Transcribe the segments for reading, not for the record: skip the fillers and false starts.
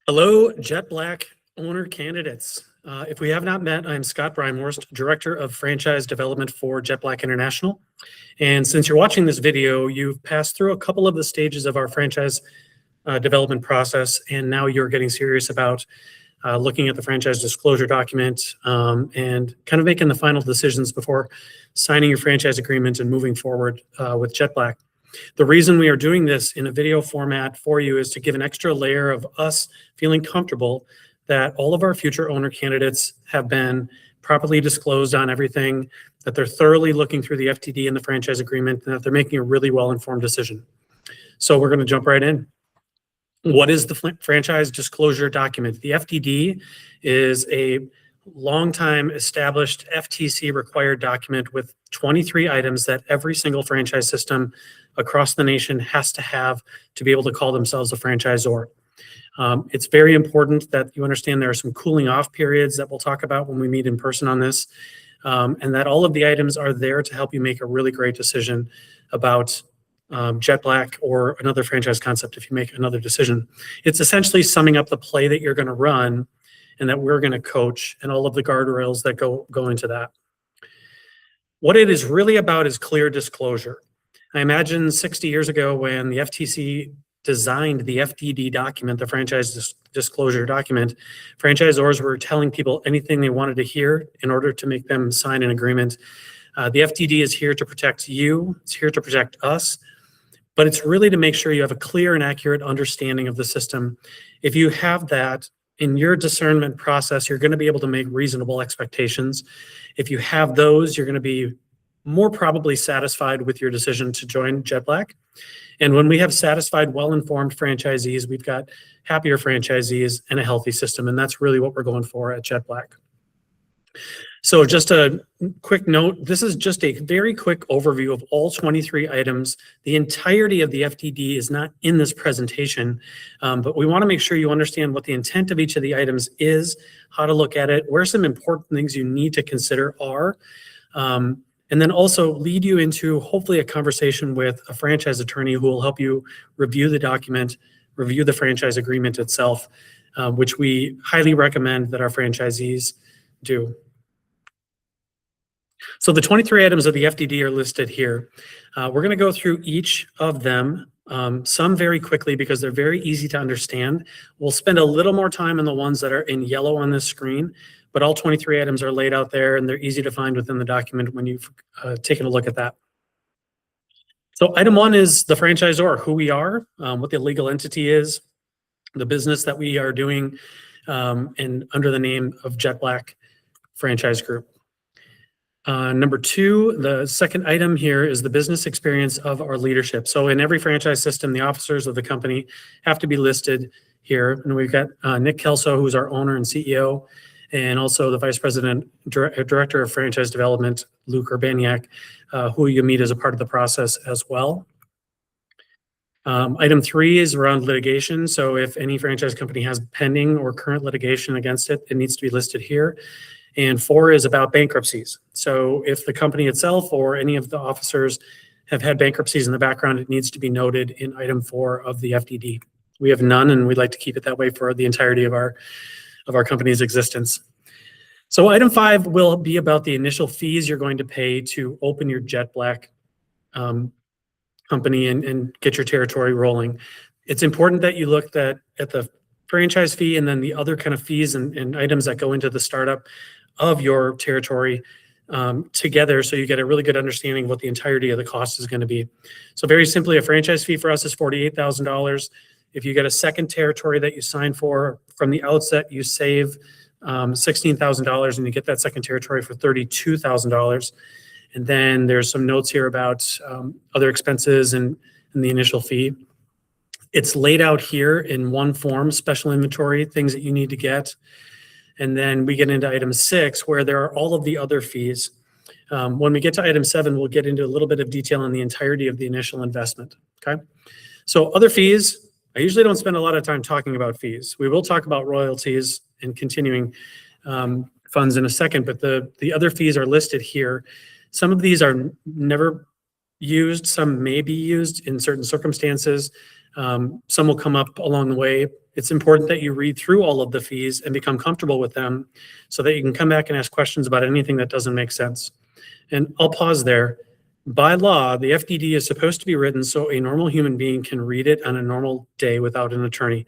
Hello, Jet Black owner candidates. If we have not met, I'm Scott Brimhorst, Director of Franchise Development for Jet Black International. And since you're watching this video, you've passed through a couple of the stages of our franchise development process, and now you're getting serious about looking at the franchise disclosure document and kind of making the final decisions before signing your franchise agreement and moving forward with Jet Black. The reason we are doing this in a video format for you is to give an extra layer of us feeling comfortable that all of our future owner candidates have been properly disclosed on everything, that they're thoroughly looking through the FDD and the franchise agreement, and that they're making a really well-informed decision. So we're going to jump right in. What is the franchise disclosure document? The FDD is a long-time established FTC required document with 23 items that every single franchise system across the nation has to have to be able to call themselves a franchisor. It's very important that you understand there are some cooling off periods that we'll talk about when we meet in person on this, and that all of the items are there to help you make a really great decision about Jet Black or another franchise concept if you make another decision. It's essentially summing up the play that you're going to run and that we're going to coach, and all of the guardrails that go into that. What it is really about is clear disclosure. I imagine 60 years ago when the FTC designed the FDD document, the franchise disclosure document, franchisors were telling people anything they wanted to hear in order to make them sign an agreement. The FDD is here to protect you, it's here to protect us, but it's really to make sure you have a clear and accurate understanding of the system. If you have that in your discernment process, you're going to be able to make reasonable expectations. If you have those, you're going to be more probably satisfied with your decision to join Jet Black. And when we have satisfied, well-informed franchisees, we've got happier franchisees and a healthy system. And that's really what we're going for at Jet Black. So just a quick note, this is just a very quick overview of all 23 items. The entirety of the FDD is not in this presentation, but we want to make sure you understand what the intent of each of the items is, how to look at it, where some important things you need to consider are, and then also lead you into hopefully a conversation with a franchise attorney who will help you review the document, review the franchise agreement itself, which we highly recommend that our franchisees do. So the 23 items of the FDD are listed here. We're going to go through each of them, some very quickly because they're very easy to understand. We'll spend a little more time on the ones that are in yellow on this screen, but all 23 items are laid out there and they're easy to find within the document when you've taken a look at that. So item one is the franchisor, who we are, what the legal entity is, the business that we are doing, and under the name of Jet Black Franchise Group. Number two, the second item here is the business experience of our leadership. So in every franchise system, the officers of the company have to be listed here. And we've got Nick Kelso, who's our owner and CEO, and also the Vice President, Director of Franchise Development, Luke Urbaniak, who you meet as a part of the process as well. Item three is around litigation. So if any franchise company has pending or current litigation against it, it needs to be listed here. And four is about bankruptcies. So if the company itself or any of the officers have had bankruptcies in the background, it needs to be noted in item 4 of the FDD. We have none, and we'd like to keep it that way for the entirety of our company's existence. So item 5 will be about the initial fees you're going to pay to open your Jet Black company and get your territory rolling. It's important that you look at the franchise fee and then the other kind of fees and items that go into the startup of your territory together, so you get a really good understanding of what the entirety of the cost is going to be. So very simply, a franchise fee for us is $48,000. If you get a second territory that you sign for from the outset, you save $16,000 and you get that second territory for $32,000. And then there's some notes here about other expenses and the initial fee. It's laid out here in one form, special inventory, things that you need to get. And then we get into item 6, where there are all of the other fees. When we get to item 7, we'll get into a little bit of detail on the entirety of the initial investment, okay? So other fees, I usually don't spend a lot of time talking about fees. We will talk about royalties and continuing funds in a second, but the other fees are listed here. Some of these are never used, some may be used in certain circumstances. Some will come up along the way. It's important that you read through all of the fees and become comfortable with them so that you can come back and ask questions about anything that doesn't make sense. And I'll pause there. By law, the FDD is supposed to be written so a normal human being can read it on a normal day without an attorney.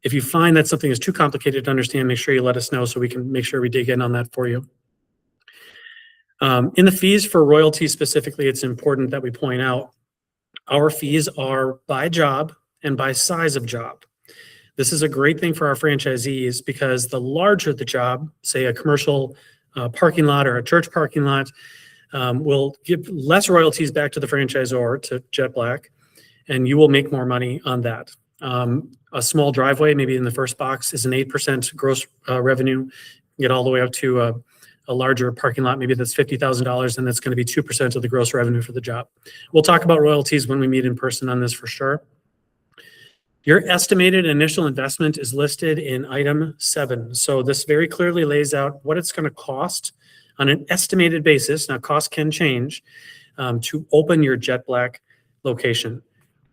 If you find that something is too complicated to understand, make sure you let us know so we can make sure we dig in on that for you. In the fees for royalties specifically, it's important that we point out our fees are by job and by size of job. This is a great thing for our franchisees because the larger the job, say a commercial parking lot or a church parking lot, will give less royalties back to the franchisor, to Jet Black, and you will make more money on that. A small driveway, maybe in the first box, is an 8% gross revenue. Get all the way up to a larger parking lot, maybe that's $50,000, and that's going to be 2% of the gross revenue for the job. We'll talk about royalties when we meet in person on this for sure. Your estimated initial investment is listed in item 7. So this very clearly lays out what it's going to cost on an estimated basis. Now, cost can change to open your Jet Black location.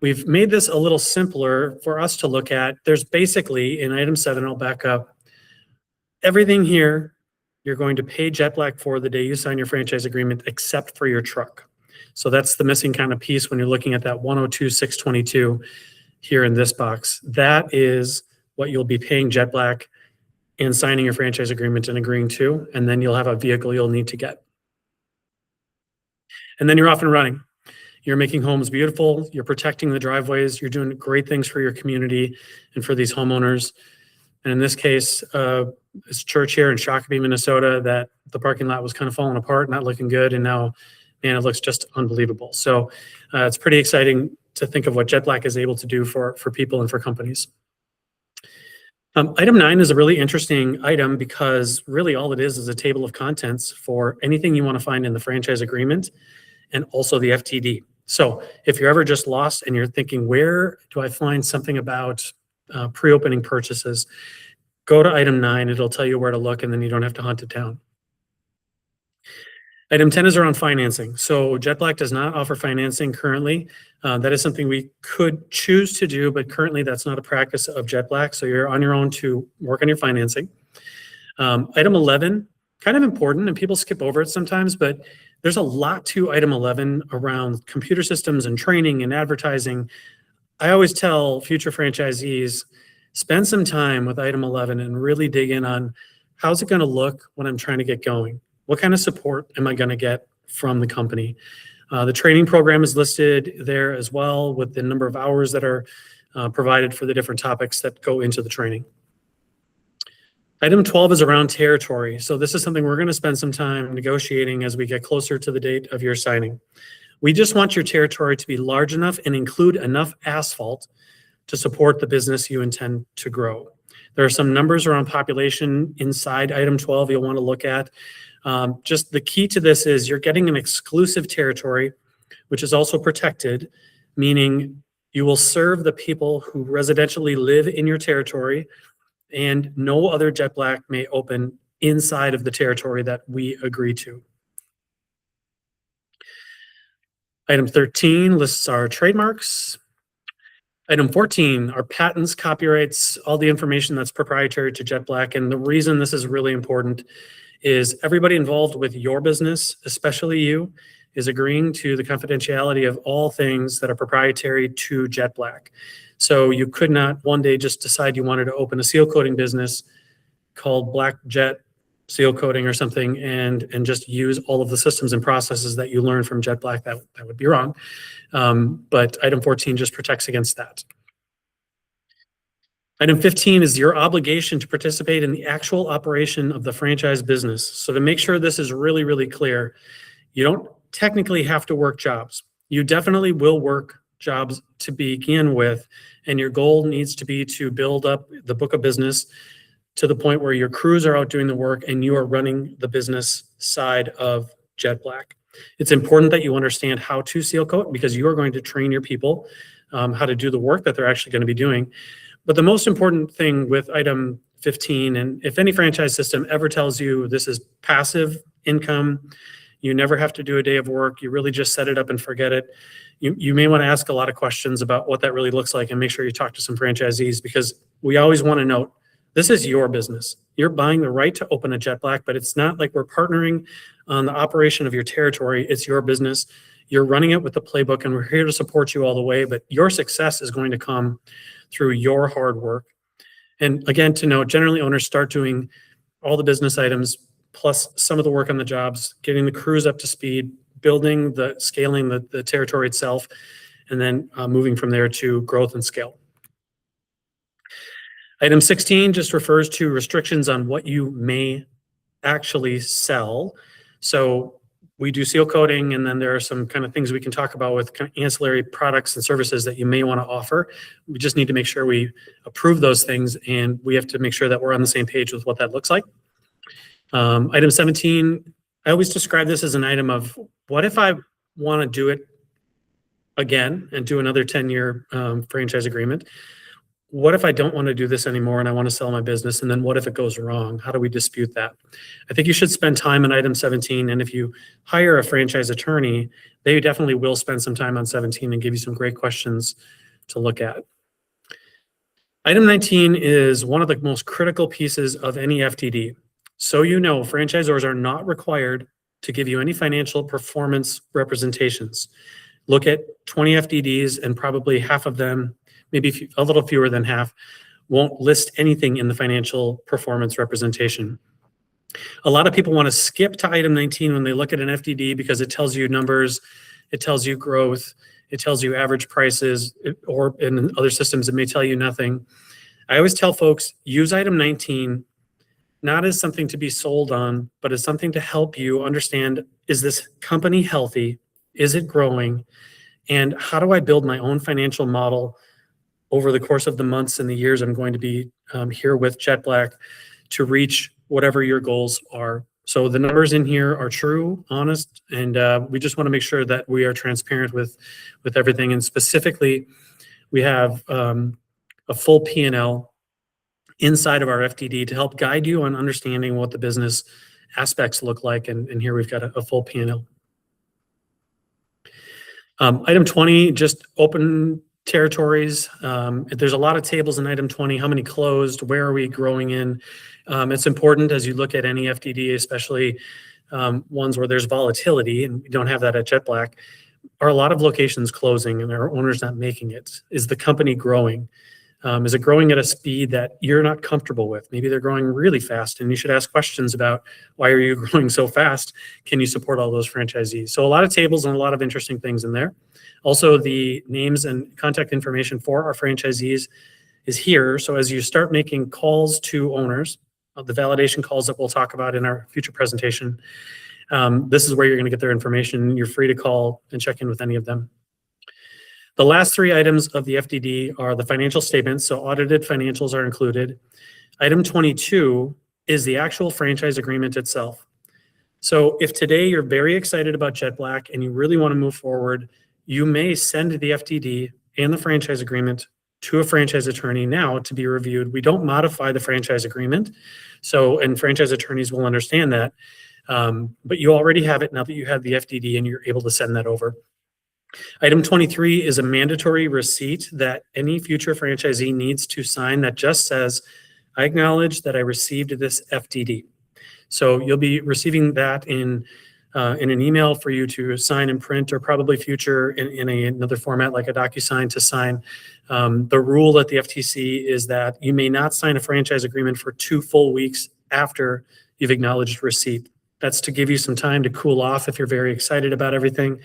We've made this a little simpler for us to look at. There's basically, in item 7, I'll back up, everything here you're going to pay Jet Black for the day you sign your franchise agreement, except for your truck. So that's the missing kind of piece when you're looking at that 102,622 here in this box. That is what you'll be paying Jet Black and signing your franchise agreement and agreeing to, and then you'll have a vehicle you'll need to get. And then you're off and running. You're making homes beautiful, you're protecting the driveways, you're doing great things for your community and for these homeowners. And in this case, this church here in Shakopee, Minnesota, that the parking lot was kind of falling apart, not looking good, and now, man, it looks just unbelievable. So it's pretty exciting to think of what Jet Black is able to do for people and for companies. Item 9 is a really interesting item because really all it is a table of contents for anything you want to find in the franchise agreement and also the FTD. So if you're ever just lost and you're thinking, where do I find something about pre-opening purchases, go to item 9. It'll tell you where to look, and then you don't have to hunt it down. Item 10 is around financing. So Jet Black does not offer financing currently. That is something we could choose to do, but currently that's not a practice of Jet Black. So you're on your own to work on your financing. Item 11, kind of important, and people skip over it sometimes, but there's a lot to item 11 around computer systems and training and advertising. I always tell future franchisees, spend some time with item 11 and really dig in on how's it going to look when I'm trying to get going? What kind of support am I going to get from the company? The training program is listed there as well with the number of hours that are provided for the different topics that go into the training. Item 12 is around territory. So this is something we're going to spend some time negotiating as we get closer to the date of your signing. We just want your territory to be large enough and include enough asphalt to support the business you intend to grow. There are some numbers around population inside item 12 you'll want to look at. Just the key to this is you're getting an exclusive territory, which is also protected, meaning you will serve the people who residentially live in your territory, and no other Jet Black may open inside of the territory that we agree to. Item 13 lists our trademarks. Item 14 are patents, copyrights, all the information that's proprietary to Jet Black. And the reason this is really important is everybody involved with your business, especially you, is agreeing to the confidentiality of all things that are proprietary to Jet Black. So you could not one day just decide you wanted to open a seal coating business called Black Jet Seal Coating or something and just use all of the systems and processes that you learned from Jet Black. That would be wrong. But item 14 just protects against that. Item 15 is your obligation to participate in the actual operation of the franchise business. So to make sure this is really, really clear, you don't technically have to work jobs. You definitely will work jobs to begin with, and your goal needs to be to build up the book of business to the point where your crews are out doing the work and you are running the business side of Jet Black. It's important that you understand how to seal coat because you are going to train your people how to do the work that they're actually going to be doing. But the most important thing with item 15, and if any franchise system ever tells you this is passive income, you never have to do a day of work, you really just set it up and forget it, you may want to ask a lot of questions about what that really looks like and make sure you talk to some franchisees, because we always want to note, this is your business. You're buying the right to open a Jet Black, but it's not like we're partnering on the operation of your territory. It's your business. You're running it with the playbook, and we're here to support you all the way, but your success is going to come through your hard work. And again, to note, generally owners start doing all the business items, plus some of the work on the jobs, getting the crews up to speed, scaling the territory itself, and then moving from there to growth and scale. Item 16 just refers to restrictions on what you may actually sell. So we do seal coating, and then there are some kind of things we can talk about with kind of ancillary products and services that you may want to offer. We just need to make sure we approve those things, and we have to make sure that we're on the same page with what that looks like. Item 17, I always describe this as an item of, what if I want to do it again and do another 10-year franchise agreement? What if I don't want to do this anymore and I want to sell my business? And then what if it goes wrong? How do we dispute that? I think you should spend time on item 17. And if you hire a franchise attorney, they definitely will spend some time on 17 and give you some great questions to look at. Item 19 is one of the most critical pieces of any FDD. So you know, franchisors are not required to give you any financial performance representations. Look at 20 FDDs, and probably half of them, maybe a little fewer than half, won't list anything in the financial performance representation. A lot of people want to skip to item 19 when they look at an FDD because it tells you numbers, it tells you growth, it tells you average prices, or in other systems it may tell you nothing. I always tell folks, use item 19 not as something to be sold on, but as something to help you understand, is this company healthy? Is it growing? And how do I build my own financial model over the course of the months and the years I'm going to be here with Jet Black to reach whatever your goals are? So the numbers in here are true, honest, and we just want to make sure that we are transparent with everything. And specifically, we have a full P&L inside of our FDD to help guide you on understanding what the business aspects look like. And here we've got a full P&L. Item 20, just open territories. There's a lot of tables in item 20. How many closed? Where are we growing in? It's important as you look at any FDD, especially ones where there's volatility, and we don't have that at Jet Black. Are a lot of locations closing and are owners not making it? Is the company growing? Is it growing at a speed that you're not comfortable with? Maybe they're growing really fast, and you should ask questions about, why are you growing so fast? Can you support all those franchisees? So a lot of tables and a lot of interesting things in there. Also, the names and contact information for our franchisees is here. So as you start making calls to owners, the validation calls that we'll talk about in our future presentation, this is where you're going to get their information. You're free to call and check in with any of them. The last three items of the FDD are the financial statements, so audited financials are included. Item 22 is the actual franchise agreement itself. So if today you're very excited about Jet Black and you really want to move forward, you may send the FDD and the franchise agreement to a franchise attorney now to be reviewed. We don't modify the franchise agreement, and franchise attorneys will understand that, but you already have it now that you have the FDD and you're able to send that over. Item 23 is a mandatory receipt that any future franchisee needs to sign that just says, I acknowledge that I received this FDD. So you'll be receiving that in an email for you to sign and print, or probably future in another format like a DocuSign to sign. The rule at the FTC is that you may not sign a franchise agreement for 2 full weeks after you've acknowledged receipt. That's to give you some time to cool off if you're very excited about everything,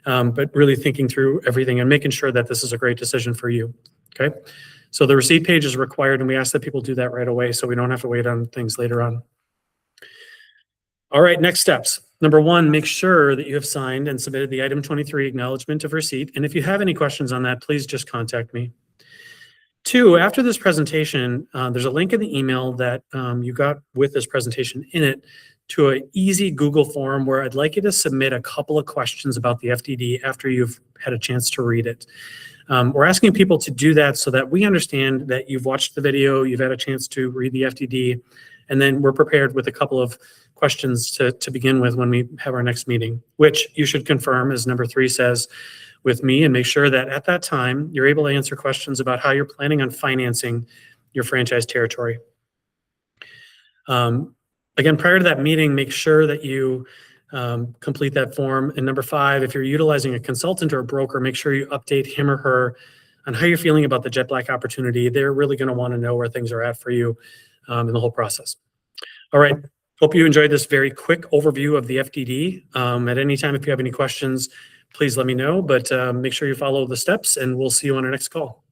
but really thinking through everything and making sure that this is a great decision for you, okay? So the receipt page is required, and we ask that people do that right away so we don't have to wait on things later on. All right, next steps. Number 1, make sure that you have signed and submitted the item 23 acknowledgement of receipt. And if you have any questions on that, please just contact me. 2, after this presentation, there's a link in the email that you got with this presentation in it to an easy Google form where I'd like you to submit a couple of questions about the FDD after you've had a chance to read it. We're asking people to do that so that we understand that you've watched the video, you've had a chance to read the FDD, and then we're prepared with a couple of questions to begin with when we have our next meeting, which you should confirm, as number 3 says, with me and make sure that at that time, you're able to answer questions about how you're planning on financing your franchise territory. Again, prior to that meeting, make sure that you complete that form. And number 5, if you're utilizing a consultant or a broker, make sure you update him or her on how you're feeling about the jet black opportunity. They're really going to want to know where things are at for you in the whole process. All right. Hope you enjoyed this very quick overview of the FDD. At any time, if you have any questions, please let me know, but make sure you follow the steps and we'll see you on our next call.